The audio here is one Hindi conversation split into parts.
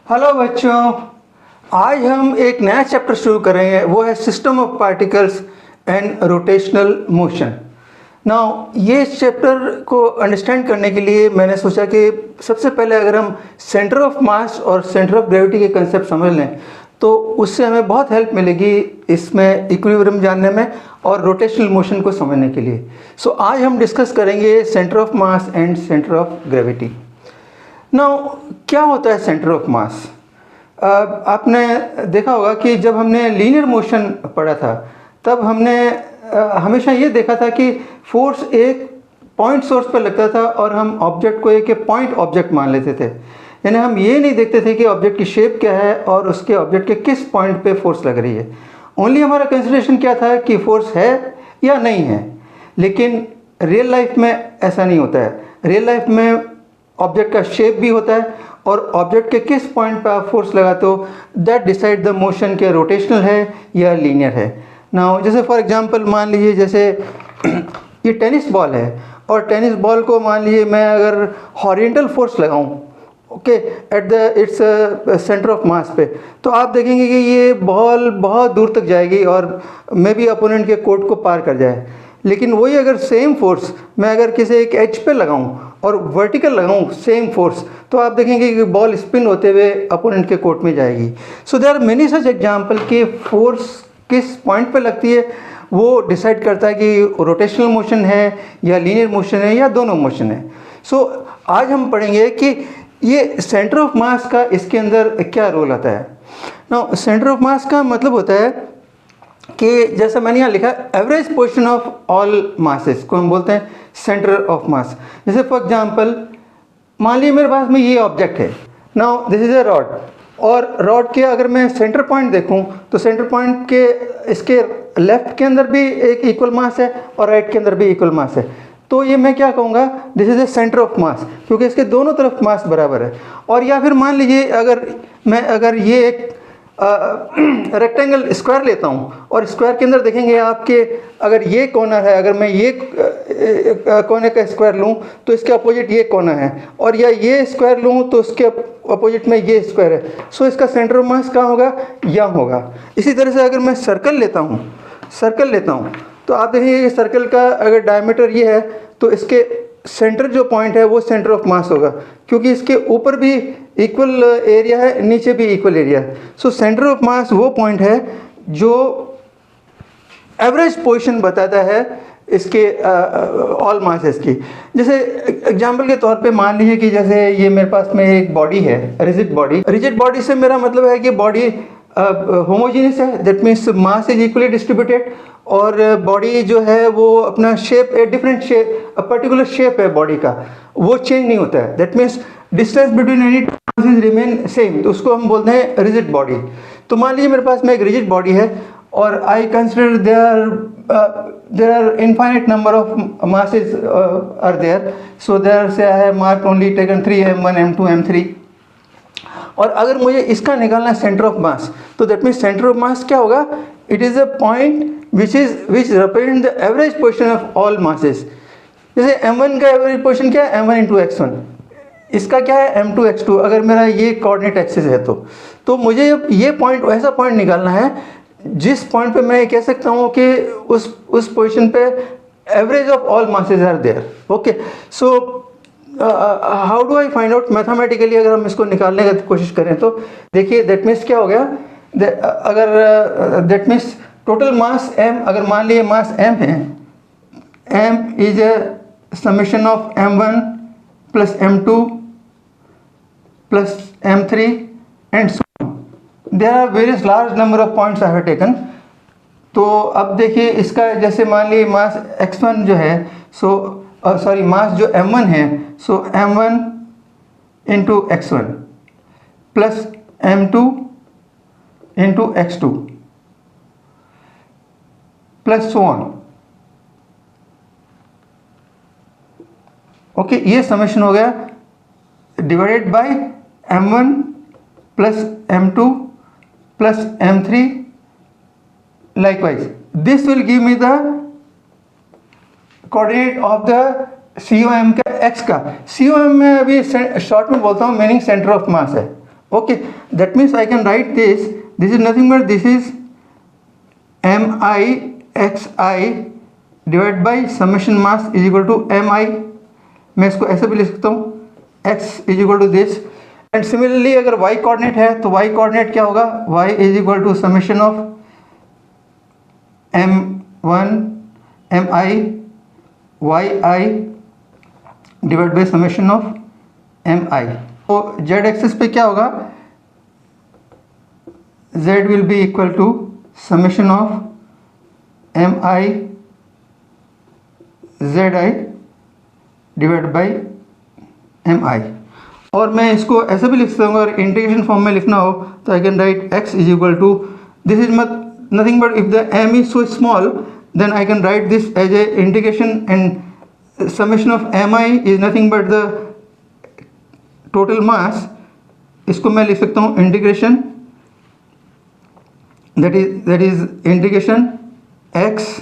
हेलो बच्चों, आज हम एक नया चैप्टर शुरू करेंगे। वो है system of particles and rotational motion. Now ये चैप्टर को अंडरस्टैंड करने के लिए मैंने सोचा कि सबसे पहले अगर हम सेंटर ऑफ मास और सेंटर ऑफ ग्रेविटी के कंसेप्ट समझ लें तो उससे हमें बहुत हेल्प मिलेगी इसमें इक्विलिब्रियम जानने में और रोटेशनल मोशन को समझने के लिए। सो आज हम डिस्कस करेंगे centre of mass and centre of gravity. Now क्या होता है सेंटर ऑफ मास? आपने देखा होगा कि जब हमने लीनियर मोशन पढ़ा था तब हमने हमेशा ये देखा था कि फोर्स एक पॉइंट सोर्स पर लगता था और हम ऑब्जेक्ट को एक पॉइंट ऑब्जेक्ट मान लेते थे। यानी हम ये नहीं देखते थे कि ऑब्जेक्ट की शेप क्या है और उसके ऑब्जेक्ट के किस पॉइंट पे फोर्स लग रही है। ओनली हमारा कंसिडरेशन क्या था कि फोर्स है या नहीं है। लेकिन रियल लाइफ में ऐसा नहीं होता है। रियल लाइफ में ऑब्जेक्ट का शेप भी होता है और ऑब्जेक्ट के किस पॉइंट पर आप फोर्स लगाते हो दैट डिसाइड द मोशन के रोटेशनल है या लीनियर है। नाउ जैसे फॉर एग्जांपल मान लीजिए जैसे ये टेनिस बॉल है और टेनिस बॉल को मान लीजिए मैं अगर हॉरिजॉन्टल फोर्स लगाऊं okay at the its centre of mass पे, तो आप देखेंगे कि ये बॉल बहुत दूर तक जाएगी और मे बी अपोनेंट के कोर्ट को पार कर जाए। लेकिन वही अगर सेम फोर्स मैं अगर किसी एक एज पे लगाऊं और वर्टिकल लगाऊं सेम फोर्स, तो आप देखेंगे कि बॉल स्पिन होते हुए अपोनेंट के कोर्ट में जाएगी। So there are many such example कि फोर्स किस पॉइंट पे लगती है वो डिसाइड करता है कि रोटेशनल मोशन है या लीनियर मोशन है या दोनों मोशन है। सो आज हम पढ़ेंगे कि ये सेंटर ऑफ मास का इसके अंदर क्या रोल आता है। नाउ सेंटर ऑफ मास का मतलब होता है कि जैसा मैंने यहाँ लिखा average position of all masses को हम बोलते हैं सेंटर ऑफ मास। जैसे फॉर एग्जांपल मान लीजिए मेरे पास में ये ऑब्जेक्ट है। Now this is a rod और रॉड के अगर मैं सेंटर पॉइंट देखूं तो सेंटर पॉइंट के इसके लेफ्ट के अंदर भी एक इक्वल मास है और राइट के अंदर भी इक्वल मास है। तो ये मैं क्या कहूँगा, this is a centre of mass, क्योंकि इसके दोनों तरफ मास बराबर है। और या फिर मान लीजिए अगर ये एक रेक्टेंगल स्क्वायर लेता हूँ और स्क्वायर के अंदर देखेंगे आपके अगर ये कॉर्नर है, अगर मैं ये कोने का स्क्वायर लूँ तो इसके अपोजिट ये कॉर्नर है, और या ये स्क्वायर लूँ तो उसके अपोजिट में ये स्क्वायर है। सो इसका सेंटर ऑफ मास कहाँ होगा, यहाँ होगा। इसी तरह से अगर मैं सर्कल लेता हूँ तो आप देखेंगे कि सर्कल का अगर डायमीटर ये है तो इसके सेंटर जो पॉइंट है वो सेंटर ऑफ मास होगा, क्योंकि इसके ऊपर भी इक्वल एरिया है, नीचे भी इक्वल एरिया है। सो सेंटर ऑफ मास वो पॉइंट है जो एवरेज पोजीशन बताता है इसके ऑल मासेस की। जैसे एग्जांपल के तौर पे मान लीजिए कि जैसे ये मेरे पास में एक बॉडी है, रिजिड बॉडी से मेरा मतलब है कि बॉडी होमोजीनियस है, that means mass is equally distributed, और बॉडी जो है वो अपना shape different shape particular shape है बॉडी का, वो चेंज नहीं होता है। That means distance between any two masses remain same, तो उसको हम बोलते हैं रिजिड बॉडी। तो मान लीजिए मेरे पास में एक रिजिड बॉडी है और I consider there are infinite number of masses are there. So there से I have marked only taken 3 m1 m2 m3। और अगर मुझे इसका निकालना है सेंटर ऑफ मास, तो that means centre of mass क्या होगा, it is a point which represent the average position of all masses. जैसे m1 का एवरेज पोजीशन क्या है, m1 इंटू x1, इसका क्या है m2 x2, अगर मेरा ये कोऑर्डिनेट एक्सिस है तो मुझे ये पॉइंट ऐसा पॉइंट निकालना है जिस पॉइंट पे मैं कह सकता हूँ कि उस पोजीशन पे average of all masses are there. Okay, so how do I find out mathematically, अगर हम इसको निकालने की कोशिश करें तो देखिए दैट मीन्स क्या हो गया, अगर that means total mass m, अगर मान लीजिए मास m है, m is a summation of m1 plus m2 plus m3 and so on. There are various large number of points I have taken. तो अब देखिए इसका जैसे मान लीजिए मास x1 जो है, सो सॉरी मास जो m1 है, सो m1 into x1 plus m2 into x2 plus so on. Okay, ये समेशन हो गया divided by m1 plus m2 plus m3 likewise this will give me the coordinate of the COM का x का। COM में अभी शॉर्ट में बोलता हूँ मीनिंग सेंटर ऑफ मास है। Okay, that means I can write this. This is nothing but this is MI divided by summation mass is equal to MI. मैं इसको ऐसे भी लिख सकता हूँ, x is equal to this. And similarly अगर y कोऑर्डिनेट है तो y कोऑर्डिनेट क्या होगा, y is equal to summation of M1 MI yi divide by summation of MI. तो z एक्सिस पे क्या होगा, z will be equal to summation of MI zi divide by MI. और मैं इसको ऐसे भी लिख सकता हूँ, अगर इंटीग्रेशन फॉर्म में लिखना हो तो I can write x is equal to, this is nothing but if the m is so small then I can write this as a integration and summation of mi is nothing but the total mass. इसको मैं लिख सकता हूँ integration, that is integration x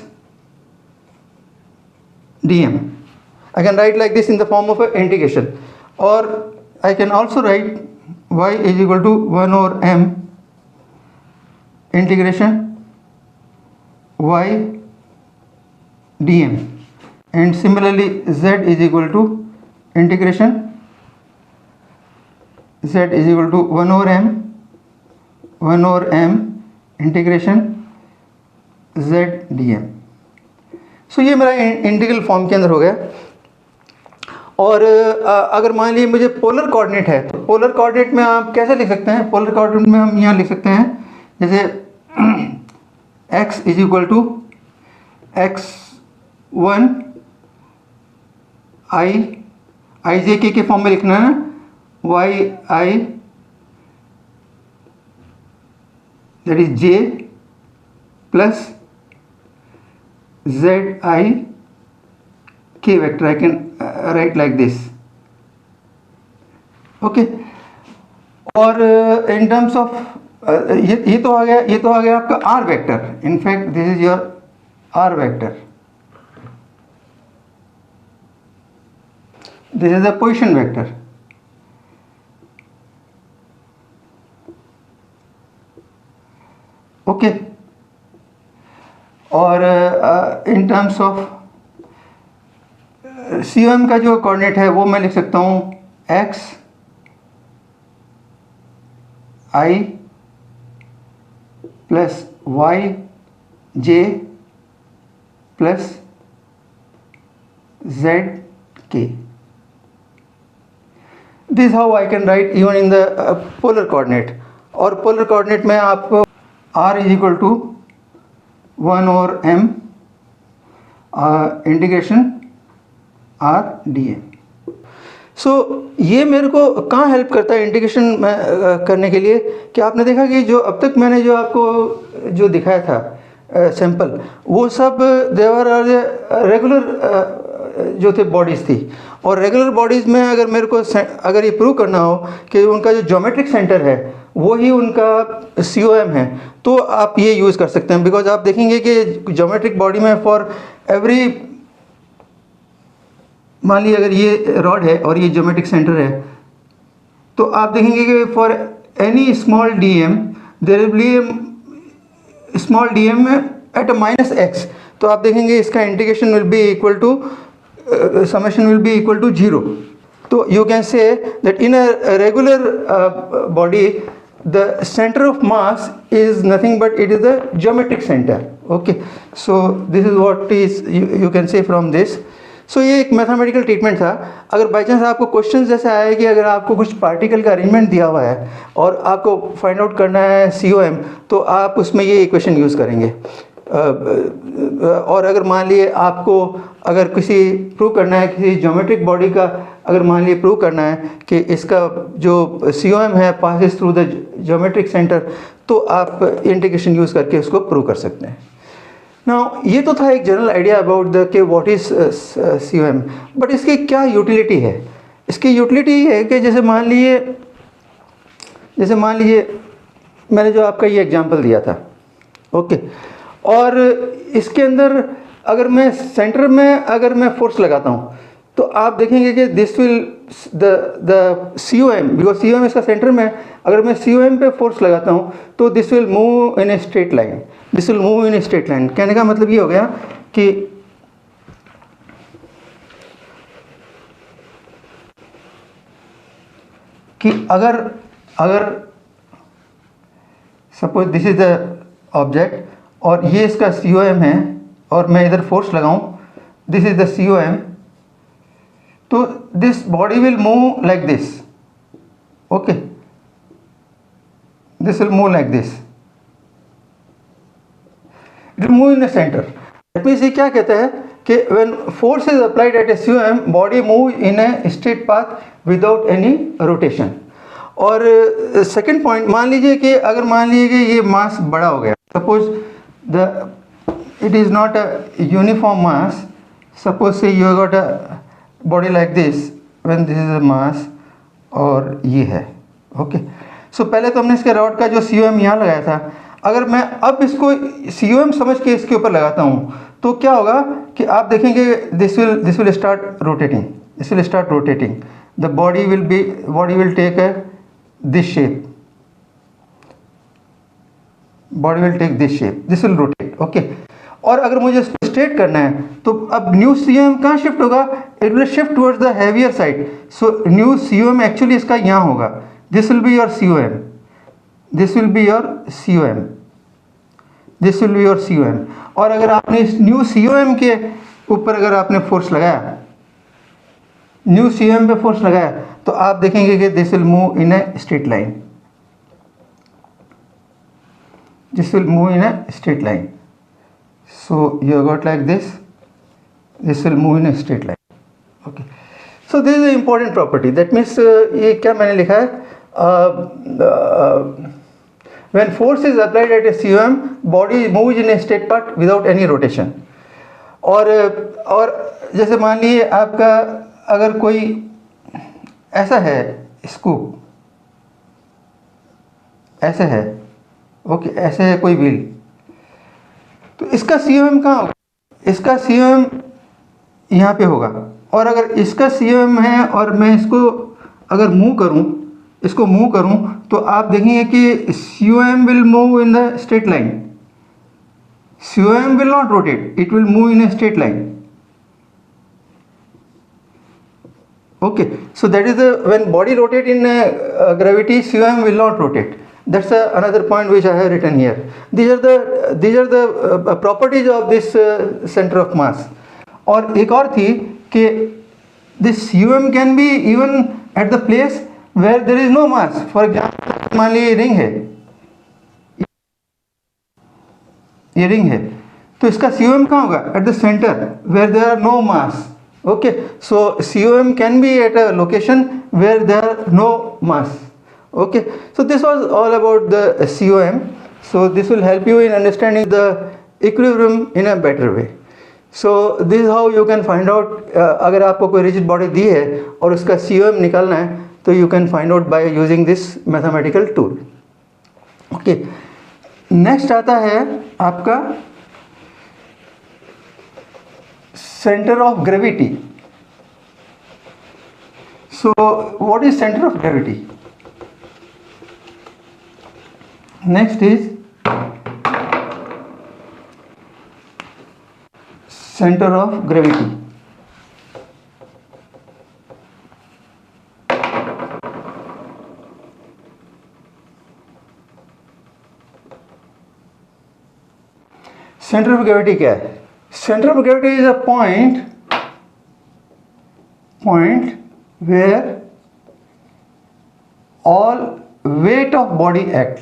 dm. I can write like this in the form of an integration, or I can also write y is equal to 1 over m integration y dm, and similarly z is equal to integration z is equal to 1 over m integration z dm. So ये मेरा इंटीग्रल फॉर्म के अंदर हो गया. और अगर मान लीजिए मुझे पोलर कोऑर्डिनेट है तो पोलर कोऑर्डिनेट में आप कैसे लिख सकते हैं, पोलर कोऑर्डिनेट में हम यहाँ लिख सकते हैं जैसे x is equal to x1 i j k के फॉर्म में लिखना है ना, y i that is j plus z i k vector. I can write like this. Okay. और in terms of ये तो आ गया आपका r vector. In fact this is your r vector. This is the position vector. Okay. और इन टर्म्स ऑफ COM का जो कोऑर्डिनेट है वो मैं लिख सकता हूँ x i plus y j plus z k. This how I can write even in the polar coordinate. और पोलर कोऑर्डिनेट में आपको r is equal to 1 over m integration r dm. So ये मेरे को कहाँ हेल्प करता है इंटीग्रेशन करने के लिए, कि आपने देखा कि जो अब तक मैंने जो आपको जो दिखाया था सैंपल, वो सब देवर रेगुलर जो थे बॉडीज़ थी. और रेगुलर बॉडीज़ में अगर मेरे को अगर ये प्रूव करना हो कि उनका जो ज्योमेट्रिक सेंटर है वो ही उनका COM है, तो आप ये यूज़ कर सकते हैं. बिकॉज आप देखेंगे कि ज्योमेट्रिक बॉडी में फॉर एवरी, मान लीजिए अगर ये रॉड है और ये ज्योमेट्रिक सेंटर है, तो आप देखेंगे कि for any small dm there will be small dm at -x. तो आप देखेंगे इसका integration will be equal to summation will be equal to 0. So you can say that in a regular body the center of mass is nothing but it is the geometric center. Okay, so this is what is you can say from this. So ये एक मैथमेटिकल ट्रीटमेंट था. अगर बाई चांस आपको क्वेश्चन जैसे आया कि अगर आपको कुछ पार्टिकल का अरेंजमेंट दिया हुआ है और आपको फाइंड आउट करना है COM, तो आप उसमें ये इक्वेशन यूज़ करेंगे. और अगर मान लिए आपको अगर किसी प्रूव करना है किसी ज्योमेट्रिक बॉडी का, अगर मान लिए प्रूव करना है कि इसका जो COM है passes through the geometric centre, तो आप इंटीग्रेशन यूज़ करके उसको प्रूव कर सकते हैं. नाउ ये तो था एक जनरल आइडिया अबाउट द के व्हाट इज़ COM, बट इसकी क्या यूटिलिटी है. इसकी यूटिलिटी है कि जैसे मान लीजिए मैंने जो आपका ये एग्जांपल दिया था, ओके, और इसके अंदर अगर मैं सेंटर में अगर मैं फोर्स लगाता हूँ तो आप देखेंगे कि this will the COM, because COM इसका सेंटर में है, अगर मैं COM पे फोर्स लगाता हूँ तो this will move in a straight line, this will move in a straight line. कहने का मतलब ये हो गया कि अगर suppose this is the object और ये इसका COM है और मैं इधर फोर्स लगाऊं, दिस इज द COM, तो this body will move like this, okay, this will move like this, it will move in the centre. That means ये क्या कहता है कि when force is applied at A COM, body move in a straight path without any rotation. और सेकंड पॉइंट, मान लीजिए कि अगर मान लीजिए कि ये मास बड़ा हो गया, suppose the it is not a uniform mass, suppose से you got a body like this when this is a mass और ये है, ओके। सो पहले तो हमने इसके रॉड का जो COM यहाँ लगाया था, अगर मैं अब इसको COM समझ के इसके ऊपर लगाता हूँ तो क्या होगा कि आप देखेंगे this will start rotating, this will start rotating, the body will take a this shape, body will take this shape, this will rotate, okay. और अगर मुझे इसको स्ट्रेट करना है तो अब न्यू COM कहाँ शिफ्ट होगा, it will shift towards the heavier side, so new COM actually इसका यहाँ होगा, this will be your COM, this will be your COM, this will be your COM। और अगर आपने इस न्यू COM के ऊपर अगर आपने फोर्स लगाया, न्यू COM पे फोर्स लगाया, तो आप देखेंगे कि this will move in a straight line, this will move in a straight line, so you got like this will move in a straight line, okay. So this is important property, that means ये क्या मैंने लिखा है, when force is applied at a COM, body moves in a straight path without any rotation। और जैसे मान लीजिए आपका अगर कोई ऐसा है स्कूप, ऐसे है, ओके, ऐसे है कोई व्हील, तो इसका COM कहाँ होगा, इसका COM यहाँ पे होगा। और अगर इसका COM है और मैं इसको अगर इसको मूव करूं तो आप देखेंगे कि COM will move in the straight line, COM will not rotate, it will move in a straight line, okay। So that is when body rotate in gravity, COM will not rotate, that's another point which I have written here। these are the properties of this center of mass। और एक और थी कि this COM can be even at the place where there is no mass, for example मान लीजिए रिंग है, ये रिंग है, तो इसका COM कहाँ होगा, at the center where there are no mass, okay। So COM can be at a location where there are no mass, okay। So this was all about the COM, so this will help you in understanding the equilibrium in a better way। So this is how you can find out, अगर आपको कोई rigid body दी है और उसका COM निकालना है तो you can find out by using this mathematical tool, okay। Next आता है आपका centre of gravity. So what is centre of gravity? Next is centre of gravity. Centre of gravity क्या है? Centre of gravity is a point where all weight of body act.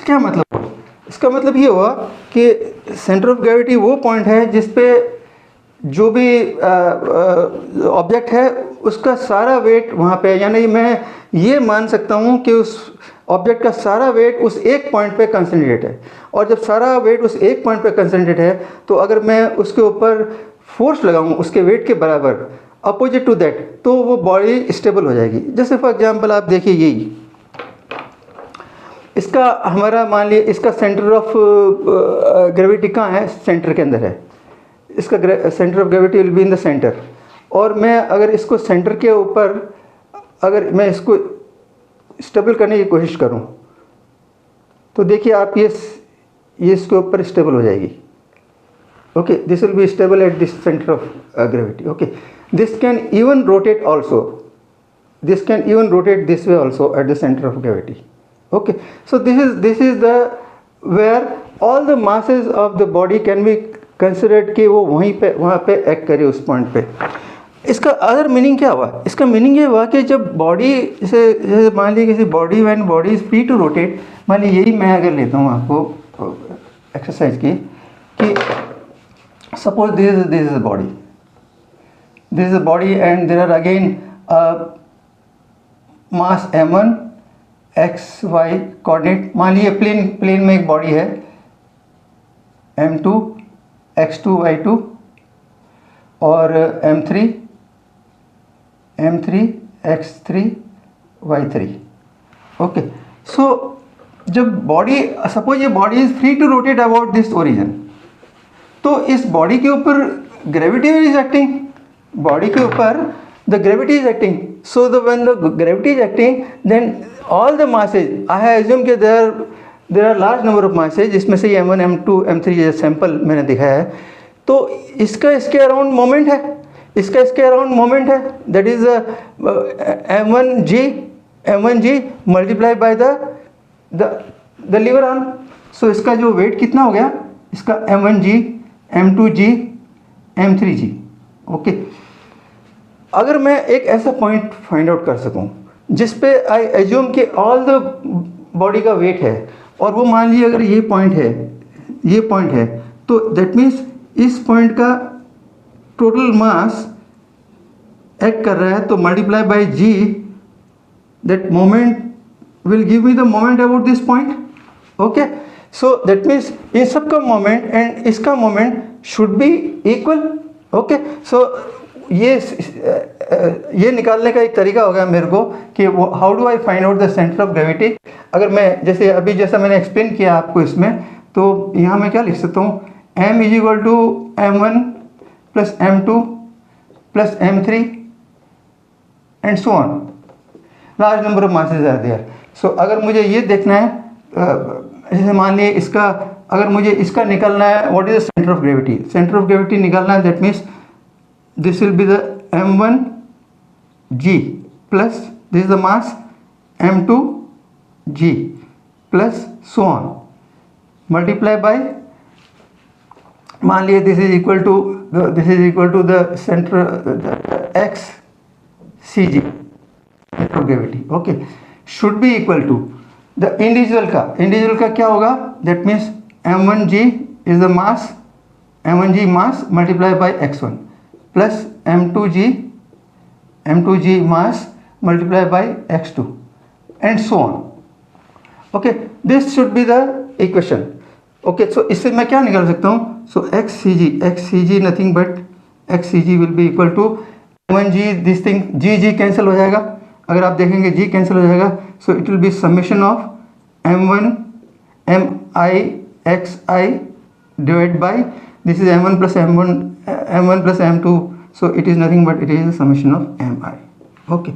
क्या मतलब? इसका मतलब ये हुआ कि सेंटर ऑफ ग्रेविटी वो पॉइंट है जिस पे जो भी ऑब्जेक्ट है उसका सारा वेट वहाँ पे है। यानी मैं ये मान सकता हूँ कि उस ऑब्जेक्ट का सारा वेट उस एक पॉइंट पे कंसंट्रेट है, और जब सारा वेट उस एक पॉइंट पे कंसंट्रेट है तो अगर मैं उसके ऊपर फोर्स लगाऊँ उसके वेट के बराबर अपोजिट टू दैट, तो वो बॉडी स्टेबल हो जाएगी। जैसे फॉर एग्जांपल आप देखिए, यही इसका हमारा मान लिए इसका सेंटर ऑफ ग्रेविटी कहाँ है, सेंटर के अंदर है, इसका centre of gravity will be in the centre. और मैं अगर इसको सेंटर के ऊपर अगर मैं इसको स्टेबल करने की कोशिश करूं तो देखिए आप ये इसके ऊपर स्टेबल हो जाएगी। Okay, this will be stable at this centre of gravity. Okay, this can even rotate also, this can even rotate this way also at the center of gravity. Okay, so this is the where all the masses of the body can be considered कि वो वहाँ पे एक्ट करे उस पॉइंट पे। इसका अदर मीनिंग क्या हुआ, इसका मीनिंग ये हुआ कि जब बॉडी जैसे मान लीजिए किसी body when body is free to rotate, मान लीजिए यही मैं अगर लेता हूँ आपको एक्सरसाइज की कि suppose this is a body and there are again mass m1 x y coordinate, मान लीजिए प्लेन में एक बॉडी है m2 x2 y2 और m3 x3 y3। Okay, so जब बॉडी सपोज ये body is free to rotate about this origin, तो इस बॉडी के ऊपर ग्रेविटी इज एक्टिंग, बॉडी के ऊपर the gravity is acting. So when the gravity is acting, then all the masses, I have assumed कि there are large number of masses, जिसमें से m1 m2 m3 जैसे सैंपल मैंने दिखाया है, तो इसका इसके अराउंड मोमेंट है, इसका इसके अराउंड मोमेंट है, that is m1g multiply by the lever arm. So इसका जो वेट कितना हो गया, इसका m1g m2g m3g। ओके, अगर मैं एक ऐसा पॉइंट फाइंड आउट कर सकूं जिस पे आई एज्यूम कि ऑल द बॉडी का वेट है, और वो मान लीजिए अगर ये पॉइंट है, तो दैट मीन्स इस पॉइंट का टोटल मास एक्ट कर रहा है, तो multiply by g, that moment will give me the moment about this point. Okay, so that means इन सब का मोमेंट एंड इसका moment should be equal. Okay, so ये निकालने का एक तरीका होगा मेरे को कि how do I find out the centre of gravity. अगर मैं जैसे अभी जैसा मैंने एक्सप्लेन किया आपको इसमें, तो यहाँ मैं क्या लिख सकता हूँ, m is equal to m1 plus m2 plus m3 and so on, large number of masses are there. So अगर मुझे ये देखना है, जैसे मान लीजिए इसका, अगर मुझे इसका निकालना है what is the centre of gravity, centre of gravity निकालना है, that means this will be the m1g plus this is the mass m2g plus so on multiply by, मान लिए this is equal to the center x cg center of gravity। okay, should be equal to the individual का क्या होगा, that means m1g is the mass, m1g mass multiply by x1 plus m2g mass multiply by x2 and so on। okay, this should be the equation। okay, so इससे मैं क्या निकाल सकता हूँ, so xcg nothing but xcg will be equal to m1g, this thing g cancel हो जाएगा, अगर आप देखेंगे g cancel हो जाएगा, so it will be summation of m1 mi xi divided by this is m1 plus m2, so it is nothing but it is a summation of mi। Okay,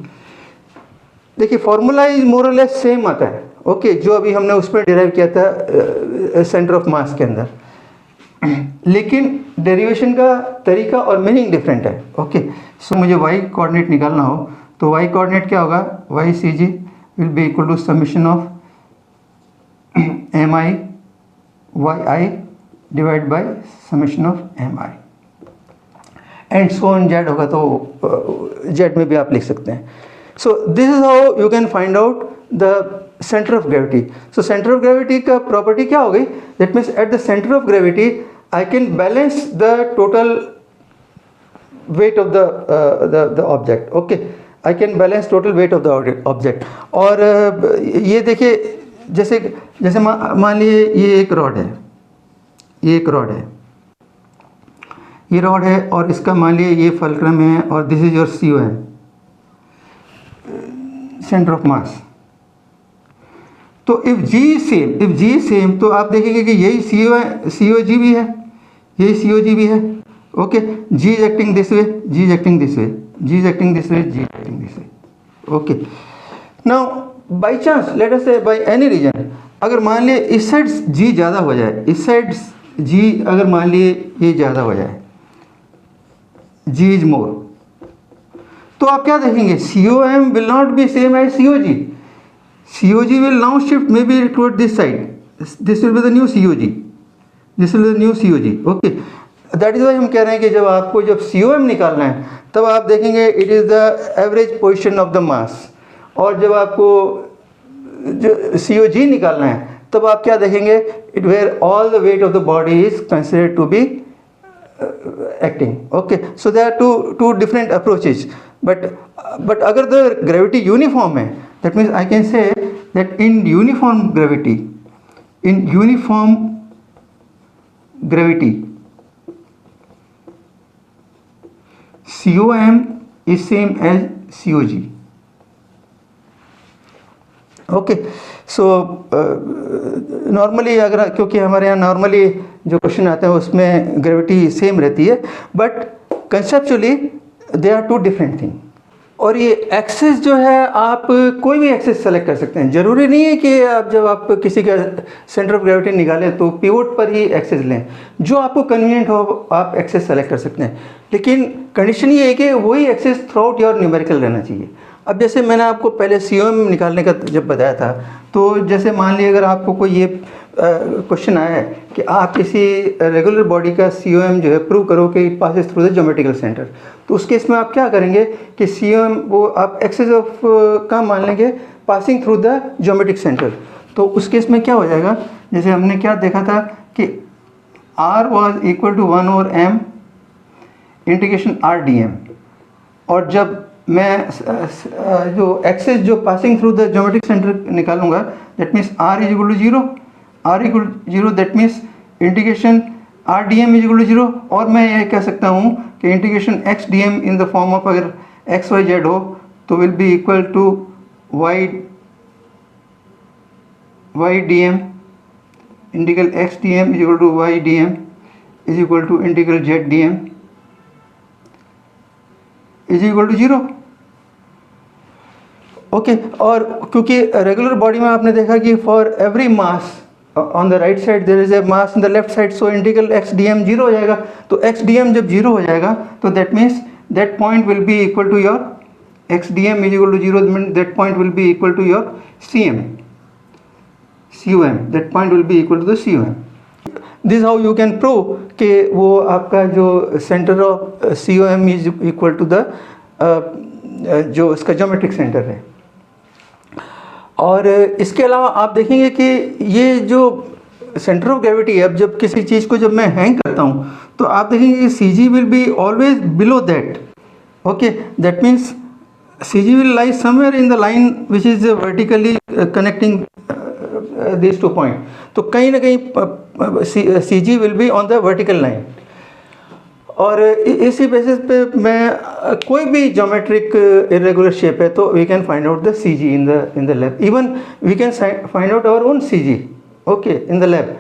देखिए फॉर्मूला इज मोर और लेस सेम आता है। ओके, जो अभी हमने उस पर डिराइव किया था सेंटर ऑफ मास के अंदर, लेकिन डेरिवेशन का तरीका और मीनिंग डिफरेंट है। ओके, सो मुझे y कोऑर्डिनेट निकालना हो तो y कोऑर्डिनेट क्या होगा, y C G will be equal to summation of M I Y I divide by summation of M I and so on Z होगा, तो जेड में भी आप लिख सकते हैं। So this is how you can find out the centre of gravity. So centre of gravity का प्रॉपर्टी क्या हो गई, that means at the centre of gravity I can balance the total weight of the object। Okay, I can balance total weight of the object. और ये देखिए जैसे मान लीजिए ये एक रॉड है, ये रॉड है और इसका मान लीजिए ये फल्क्रम है और this is your COM, centre of mass. तो इफ़ जी सेम तो आप देखेंगे कि यही सी ओ जी भी है, यही सी ओ जी भी है। Okay, G is acting this way, G is acting this way, G is acting this way, G acting this way. Okay, now by chance let us say by any reason, अगर मान लिए इस साइड जी ज़्यादा हो जाए, इस साइड जी अगर मान लिए ये ज़्यादा हो जाए, जी इज मोर, तो आप क्या देखेंगे, C O M will not be same as C O G. C O G will now shift maybe toward this side, this will be the new C O G, this will be the new C O G. Okay, that is why हम कह रहे हैं कि जब सी ओ एम निकालना है तब आप देखेंगे it is the average position of the mass, और जब आपको जो सी ओ जी निकालना है तब आप क्या देखेंगे, it where all the weight of the body is considered to be acting. Okay, so there are two different approaches, but अगर the gravity uniform है, that means I can say that in uniform gravity COM is same as COG. Okay, so normally अगर, क्योंकि हमारे यहाँ नॉर्मली जो क्वेश्चन आते हैं उसमें ग्रेविटी सेम रहती है, but conceptually they are two different thing. और ये एक्सेस जो है आप कोई भी एक्सेस सेलेक्ट कर सकते हैं, ज़रूरी नहीं है कि जब आप किसी का सेंटर ऑफ ग्रेविटी निकालें तो पिवोट पर ही एक्सेस लें, जो आपको कन्वीनियंट हो आप एक्सेस सेलेक्ट कर सकते हैं, लेकिन कंडीशन ये है कि वही axis throughout your numerical रहना चाहिए। अब जैसे मैंने आपको पहले COM निकालने का जब बताया था, तो जैसे मान लीजिए अगर आपको कोई ये क्वेश्चन आया है कि आप किसी रेगुलर बॉडी का COM जो है प्रूव करो कि it passes through the geometrical centre, तो उस केस में आप क्या करेंगे कि COM वो आप एक्सेस ऑफ का मान लेंगे passing through the geometric centre. तो उस केस में क्या हो जाएगा, जैसे हमने क्या देखा था कि R was equal to 1/m integration R/dm, और जब मैं जो एक्सेस जो passing through the geometric centre निकालूंगा, that means R is equal to 0, R equal to 0, that means integration R/dm is equal to 0, और मैं ये कह सकता हूँ कि integration x/dm in the form of, अगर x y z हो तो will be equal to y/dm, integral x/dm is equal to y/dm is equal to integral z/dm is equal to 0। Okay, और क्योंकि रेगुलर बॉडी में आपने देखा कि for every mass on the right side there is a mass in the left side, so integral x/dm 0 हो जाएगा। तो x/dm जब 0 हो जाएगा तो that means that point will be equal to your x/dm is equal to 0, that point will be equal to your COM, that point will be equal to the COM। This how you can prove कि वो आपका जो centre of COM is equal to the जो इसका ज्योमेट्रिक सेंटर है। और इसके अलावा आप देखेंगे कि ये जो सेंटर ऑफ ग्रेविटी है, अब जब किसी चीज़ को जब मैं हैंग करता हूँ तो आप देखेंगे कि CG will be always below that. Okay, that means CG will lie somewhere in the line which is vertically connecting this two point, तो कहीं ना कहीं CG will be on the vertical line. और इसी बेसिस पे मैं कोई भी ज्योमेट्रिक इरेगुलर शेप है तो we can find out the CG in the lab, even we can find out our own CG okay in the lab.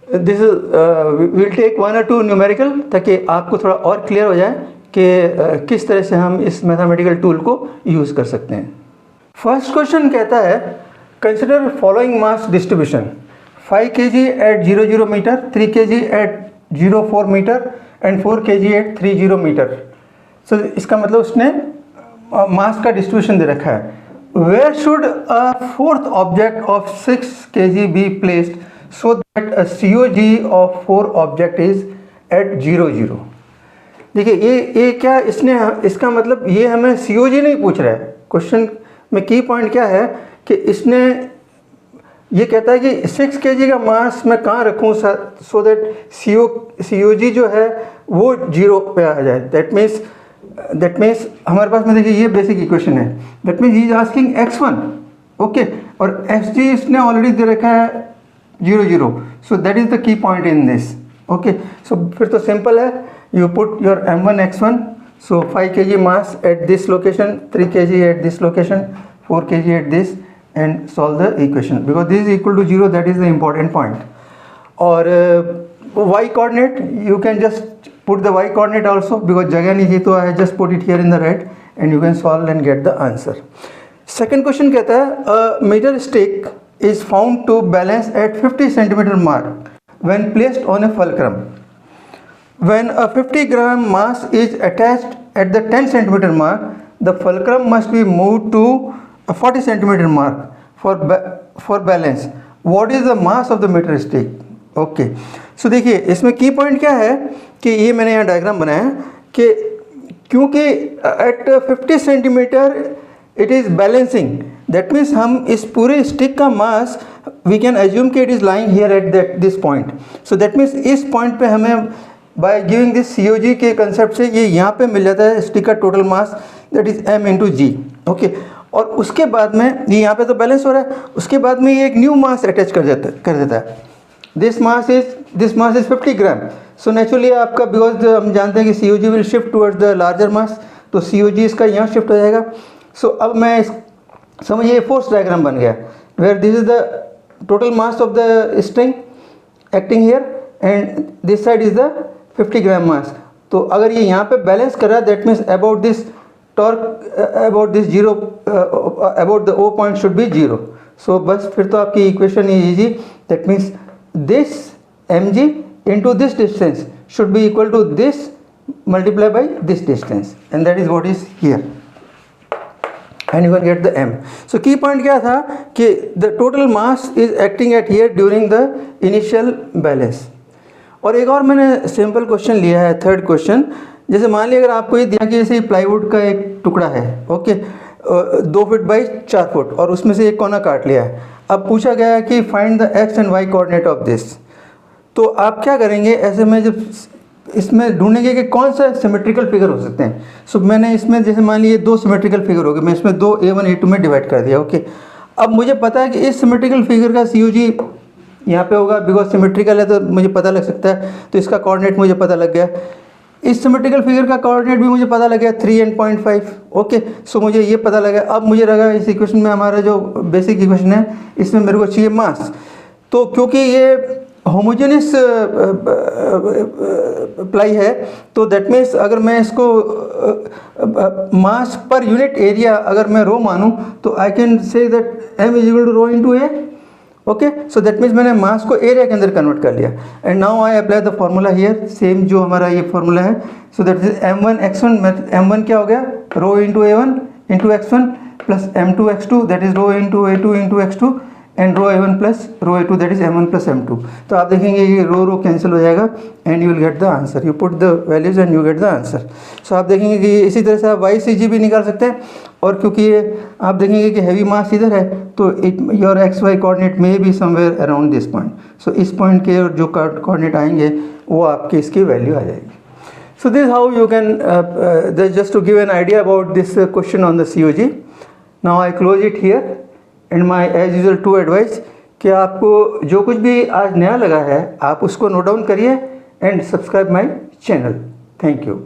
This will take 1 or 2 numerical, ताकि आपको थोड़ा और क्लियर हो जाए कि किस तरह से हम इस मैथमेटिकल टूल को यूज़ कर सकते हैं। फर्स्ट क्वेश्चन कहता है consider following mass distribution, 5 kg at 0 metre, 3 kg at 0.4 metre and 4 kg at 30 metre. So इसका मतलब उसने मास का डिस्ट्रीब्यूशन दे रखा है। Where should a fourth object of 6 kg be placed so that a COG of 4 object is at 0. देखिए ये क्या इसका मतलब ये हमें COG नहीं पूछ रहा है। क्वेश्चन में की पॉइंट क्या है कि इसने ये कहता है कि 6 kg का मास मैं कहाँ रखूँ सो दैट COG जो है वो 0 पे आ जाए। दैट मीन्स हमारे पास में देखिए ये बेसिक इक्वेशन है। That means he is asking x1 okay, और xg इसने ऑलरेडी दे रखा है 0. So that is the key point in this okay. So फिर तो सिंपल है, you put your m1 x1, so 5 kg mass at this location, 3 kg at this location, 4 kg at this and solve the equation, because this is equal to 0, that is the important point. और y coordinate, you can just put the y coordinate also, because जगह नहीं थी तो I just put it here in the red and you can solve and get the answer. Second question कहता है a meter stick is found to balance at 50 centimeter mark when placed on a fulcrum. When a 50 gram mass is attached at the 10 centimeter mark, the fulcrum must be moved to a 40 centimeter mark for balance. What is the mass of the meter stick? Okay so देखिए इसमें की पॉइंट क्या है कि ये मैंने यहाँ डायग्राम बनाया कि क्योंकि at 50 centimetre it is balancing, that means हम इस पूरे स्टिक का मास वी कैन एज्यूम कि it is lying here at that this point. So that means इस पॉइंट पे हमें बाय गिविंग दिस COG के कंसेप्ट से ये यहाँ पे मिल जाता है स्टिक का total mass, that is m into G. Okay, और उसके बाद में ये यहाँ पे तो बैलेंस हो रहा है, उसके बाद में ये एक न्यू मास अटैच कर देता है. This mass is 50 gram. So naturally आपका, बिकॉज हम जानते हैं कि COG will shift towards the larger mass, तो COG इसका यहाँ शिफ्ट हो जाएगा. सो अब मैं समझिए फोर्स डायग्राम बन गया where this is the total mass of the string acting here and this side is the 50 gram mass. तो अगर ये यहाँ पे बैलेंस कर रहा है, that means about this torque about this zero about the O point should be 0. So बस फिर तो आपकी इक्वेशन ये easy, that means this mg into this distance should be equal to this multiplied by this distance, and that is what is here, and you can get the m. So key point क्या था कि the total mass is acting at here during the initial balance. और एक और मैंने सिंपल क्वेश्चन लिया है, थर्ड क्वेश्चन. जैसे मान लिया अगर आपको ये दिया कि जैसे प्लाईवुड का एक टुकड़ा है, ओके 2 फुट बाई 4 फुट, और उसमें से एक कोना काट लिया है. अब पूछा गया है कि find the x and y coordinate of this. तो आप क्या करेंगे ऐसे में, जब इसमें ढूंढेंगे कि कौन सा सिमेट्रिकल फिगर हो सकते हैं. सो मैंने इसमें जैसे मान लीजिए 2 सिमेट्रिकल फिगर हो गए, मैं इसमें 2 A1 A2 में डिवाइड कर दिया. ओके, अब मुझे पता है कि इस सिमेट्रिकल फिगर का COG यहाँ पे होगा, बिकॉज सिमेट्रिकल है तो मुझे पता लग सकता है, तो इसका कोऑर्डिनेट मुझे पता लग गया. इस सिमेट्रिकल फिगर का कोऑर्डिनेट भी मुझे पता लग गया 3 and 0.5. ओके, सो मुझे ये पता लगा. अब मुझे लगा इस इक्वेशन में, हमारा जो बेसिक इक्वेशन है इसमें मेरे को चाहिए मास. तो क्योंकि ये होमोजेनियस प्लाई है, तो दैट मीन्स अगर मैं इसको मास पर यूनिट एरिया अगर मैं रो मानूँ, तो I can say that m is equal to rho into A. Okay, so that means मैंने मास को एरिया के अंदर कन्वर्ट कर लिया. And now I apply the formula here, same जो हमारा ये फॉर्मूला है. सो that is m1 x1, m1 क्या हो गया, rho into a1 into x1 plus m2 x2, that is rho into a2 into x2, and rho a1 plus rho a2, that is m1 plus m2. तो आप देखेंगे ये रो कैंसिल हो जाएगा and you will get the answer. You put the values and you get the answer. So आप देखेंगे कि इसी तरह से आप YCG भी निकाल सकते हैं. और क्योंकि ये आप देखेंगे कि हैवी मास इधर है, तो योर XY कोऑर्डिनेट में भी समवेयर अराउंड दिस पॉइंट. सो इस पॉइंट के जो कोऑर्डिनेट आएंगे वो आपके इसकी वैल्यू आ जाएगी. So this how you can just to give an idea about this question on the COG. Now I close it here and my as usual to advise कि आपको जो कुछ भी आज नया लगा है आप उसको नोट डाउन करिए and subscribe my channel. Thank you.